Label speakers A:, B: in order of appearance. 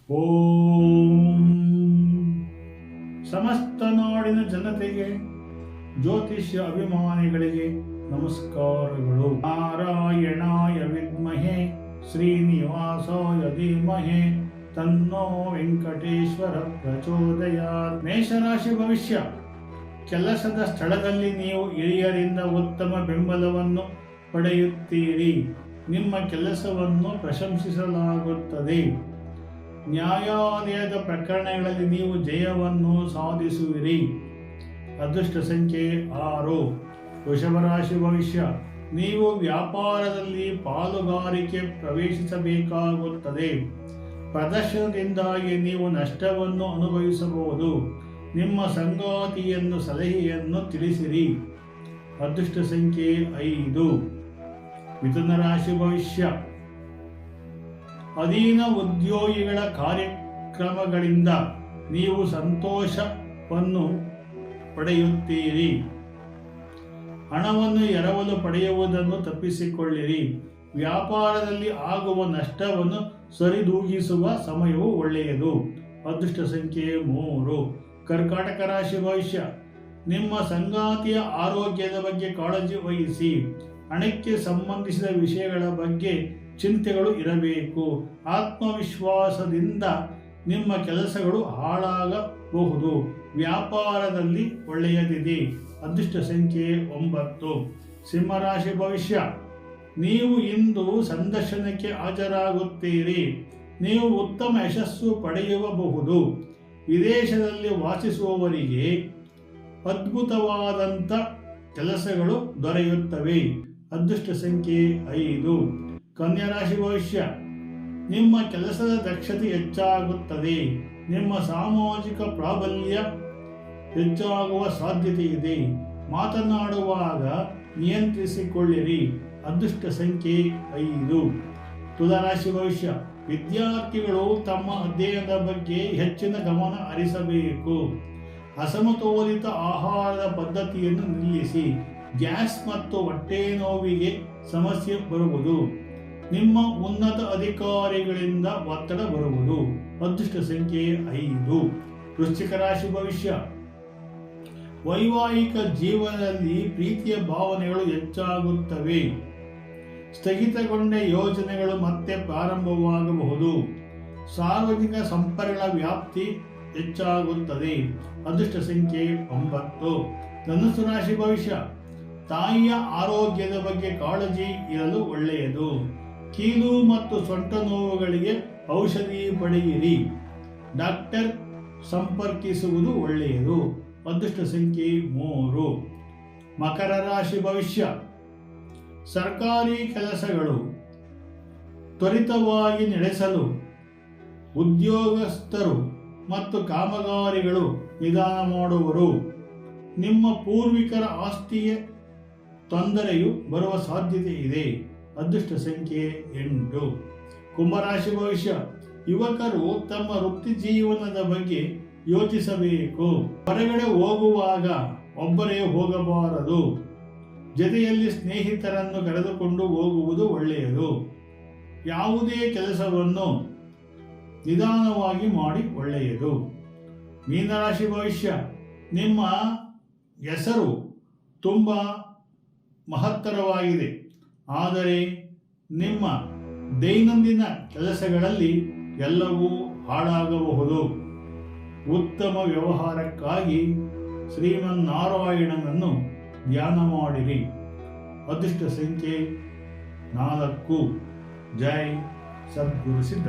A: ಓಂ ಸಮಸ್ತ ನಾಡಿನ ಜನತೆಗೆ, ಜ್ಯೋತಿಷ್ಯ ಅಭಿಮಾನಿಗಳಿಗೆ ನಮಸ್ಕಾರಗಳು. ನಾರಾಯಣಾಯ ವಿದ್ಮಹೆ ಶ್ರೀನಿವಾಸಾಯ ಧೀಮಹಿ ತನ್ನೋ ವೆಂಕಟೇಶ್ವರ ಪ್ರಚೋದಯಾತ್. ಮೇಷರಾಶಿ ಭವಿಷ್ಯ. ಕೆಲಸದ ಸ್ಥಳದಲ್ಲಿ ನೀವು ಹಿರಿಯರಿಂದ ಉತ್ತಮ ಬೆಂಬಲವನ್ನು ಪಡೆಯುತ್ತೀರಿ. ನಿಮ್ಮ ಕೆಲಸವನ್ನು ಪ್ರಶಂಸಿಸಲಾಗುತ್ತದೆ. ನ್ಯಾಯಾಲಯದ ಪ್ರಕರಣಗಳಲ್ಲಿ ನೀವು ಜಯವನ್ನು ಸಾಧಿಸುವಿರಿ. ಅದೃಷ್ಟ ಸಂಖ್ಯೆ 6. ವೃಷಭರಾಶಿ ಭವಿಷ್ಯ. ನೀವು ವ್ಯಾಪಾರದಲ್ಲಿ ಪಾಲುಗಾರಿಕೆ ಪ್ರವೇಶಿಸಬೇಕಾಗುತ್ತದೆ. ಪ್ರದರ್ಶನದಿಂದಾಗಿ ನೀವು ನಷ್ಟವನ್ನು ಅನುಭವಿಸಬಹುದು. ನಿಮ್ಮ ಸಂಗಾತಿಯನ್ನು ಸಲಹೆಯನ್ನು ತಿಳಿಸಿರಿ. ಅದೃಷ್ಟ ಸಂಖ್ಯೆ 5. ಮಿಥುನ ರಾಶಿ ಭವಿಷ್ಯ. ಅಧೀನ ಉದ್ಯೋಗಿಗಳ ಕಾರ್ಯಕ್ರಮಗಳಿಂದ ನೀವು ಸಂತೋಷವನ್ನು ಪಡೆಯುತ್ತೀರಿ. ಹಣವನ್ನು ಎರವಲು ಪಡೆಯುವುದನ್ನು ತಪ್ಪಿಸಿಕೊಳ್ಳಿರಿ. ವ್ಯಾಪಾರದಲ್ಲಿ ಆಗುವ ನಷ್ಟವನ್ನು ಸರಿದೂಗಿಸುವ ಸಮಯವು ಒಳ್ಳೆಯದು. ಅದೃಷ್ಟ ಸಂಖ್ಯೆ 3. ಕರ್ಕಾಟಕ ರಾಶಿ ಭವಿಷ್ಯ. ನಿಮ್ಮ ಸಂಗಾತಿಯ ಆರೋಗ್ಯದ ಬಗ್ಗೆ ಕಾಳಜಿ ವಹಿಸಿ. ಹಣಕ್ಕೆ ಸಂಬಂಧಿಸಿದ ವಿಷಯಗಳ ಬಗ್ಗೆ ಚಿಂತೆಗಳು ಇರಬೇಕು. ಆತ್ಮವಿಶ್ವಾಸದಿಂದ ನಿಮ್ಮ ಕೆಲಸಗಳು ಹಾಳಾಗಬಹುದು. ವ್ಯಾಪಾರದಲ್ಲಿ ಒಳ್ಳೆಯದಿದೆ. ಅದೃಷ್ಟ ಸಂಖ್ಯೆ 9. ಸಿಂಹರಾಶಿ ಭವಿಷ್ಯ. ನೀವು ಇಂದು ಸಂದರ್ಶನಕ್ಕೆ ಹಾಜರಾಗುತ್ತೀರಿ. ನೀವು ಉತ್ತಮ ಯಶಸ್ಸು ಪಡೆಯಬಹುದು. ವಿದೇಶದಲ್ಲಿ ವಾಸಿಸುವವರಿಗೆ ಅದ್ಭುತವಾದಂಥ ಕೆಲಸಗಳು ದೊರೆಯುತ್ತವೆ. ಅದೃಷ್ಟ ಸಂಖ್ಯೆ 5. ಕನ್ಯಾ ರಾಶಿ ಭವಿಷ್ಯ. ನಿಮ್ಮ ಕೆಲಸದ ದಕ್ಷತೆ ಹೆಚ್ಚಾಗುತ್ತದೆ. ನಿಮ್ಮ ಸಾಮಾಜಿಕ ಪ್ರಾಬಲ್ಯ ಹೆಚ್ಚಾಗುವ ಸಾಧ್ಯತೆ ಇದೆ. ಮಾತನಾಡುವಾಗ ನಿಯಂತ್ರಿಸಿಕೊಳ್ಳಿರಿ. ಅದೃಷ್ಟ ಸಂಖ್ಯೆ 5. ತುಲಾರಾಶಿ ಭವಿಷ್ಯ. ವಿದ್ಯಾರ್ಥಿಗಳು ತಮ್ಮ ಅಧ್ಯಯನದ ಬಗ್ಗೆ ಹೆಚ್ಚಿನ ಗಮನ ಹರಿಸಬೇಕು. ಅಸಮತೋಲಿತ ಆಹಾರದ ಪದ್ಧತಿಯನ್ನು ನಿಲ್ಲಿಸಿ. ಗ್ಯಾಸ್ ಮತ್ತು ಹೊಟ್ಟೆ ನೋವಿಗೆ ಸಮಸ್ಯೆ ಬರುವುದು. ನಿಮ್ಮ ಉನ್ನತ ಅಧಿಕಾರಿಗಳಿಂದ ಒತ್ತಡ ಬರುವುದು. ಅದೃಷ್ಟ ಸಂಖ್ಯೆ 5. ವೃಶ್ಚಿಕ ರಾಶಿ ಭವಿಷ್ಯ. ವೈವಾಹಿಕ ಜೀವನದಲ್ಲಿ ಪ್ರೀತಿಯ ಭಾವನೆಗಳು ಹೆಚ್ಚಾಗುತ್ತವೆ. ಸ್ಥಗಿತಗೊಂಡ ಯೋಜನೆಗಳು ಮತ್ತೆ ಪ್ರಾರಂಭವಾಗಬಹುದು. ಸಾರ್ವಜನಿಕ ಸಂಪರ್ಕಗಳ ವ್ಯಾಪ್ತಿ ಹೆಚ್ಚಾಗುತ್ತದೆ. ಅದೃಷ್ಟ ಸಂಖ್ಯೆ 9. ಧನುಸ್ಸು ರಾಶಿ ಭವಿಷ್ಯ. ತಾಯಿಯ ಆರೋಗ್ಯದ ಬಗ್ಗೆ ಕಾಳಜಿ ಇರಲು ಒಳ್ಳೆಯದು. ಕೀಲು ಮತ್ತು ಸೊಂಟ ನೋವುಗಳಿಗೆ ಔಷಧಿ ಪಡೆಯಿರಿ. ಡಾಕ್ಟರ್ ಸಂಪರ್ಕಿಸುವುದು ಒಳ್ಳೆಯದು. ಅದೃಷ್ಟ ಸಂಖ್ಯೆ 3. ಮಕರ ರಾಶಿ ಭವಿಷ್ಯ. ಸರ್ಕಾರಿ ಕೆಲಸಗಳು ತ್ವರಿತವಾಗಿ ನಡೆಸಲು ಉದ್ಯೋಗಸ್ಥರು ಮತ್ತು ಕಾಮಗಾರಿಗಳು ನಿಧಾನ ಮಾಡುವರು. ನಿಮ್ಮ ಪೂರ್ವಿಕರ ಆಸ್ತಿಯ ತೊಂದರೆಯು ಬರುವ ಸಾಧ್ಯತೆ ಇದೆ. ಅದೃಷ್ಟ ಸಂಖ್ಯೆ 8. ಕುಂಭರಾಶಿ ಭವಿಷ್ಯ. ಯುವಕರು ತಮ್ಮ ವೃತ್ತಿ ಜೀವನದ ಬಗ್ಗೆ ಯೋಚಿಸಬೇಕು. ಹೊರಗಡೆ ಹೋಗುವಾಗ ಒಬ್ಬರೇ ಹೋಗಬಾರದು. ಜೊತೆಯಲ್ಲಿ ಸ್ನೇಹಿತರನ್ನು ಕರೆದುಕೊಂಡು ಹೋಗುವುದು ಒಳ್ಳೆಯದು. ಯಾವುದೇ ಕೆಲಸವನ್ನು ನಿಧಾನವಾಗಿ ಮಾಡಿ ಒಳ್ಳೆಯದು. ಮೀನರಾಶಿ ಭವಿಷ್ಯ. ನಿಮ್ಮ ಹೆಸರು ತುಂಬ ಮಹತ್ತರವಾಗಿದೆ. ಆದರೆ ನಿಮ್ಮ ದೈನಂದಿನ ಕೆಲಸಗಳಲ್ಲಿ ಎಲ್ಲವೂ ಹಾಳಾಗಬಹುದು. ಉತ್ತಮ ವ್ಯವಹಾರಕ್ಕಾಗಿ ಶ್ರೀಮನ್ನಾರಾಯಣನನ್ನು ಧ್ಯಾನ ಮಾಡಿರಿ. ಅದೃಷ್ಟ ಸಂಖ್ಯೆ 4. ಜೈ ಸದ್ಗುರು ಸಿದ್ಧ.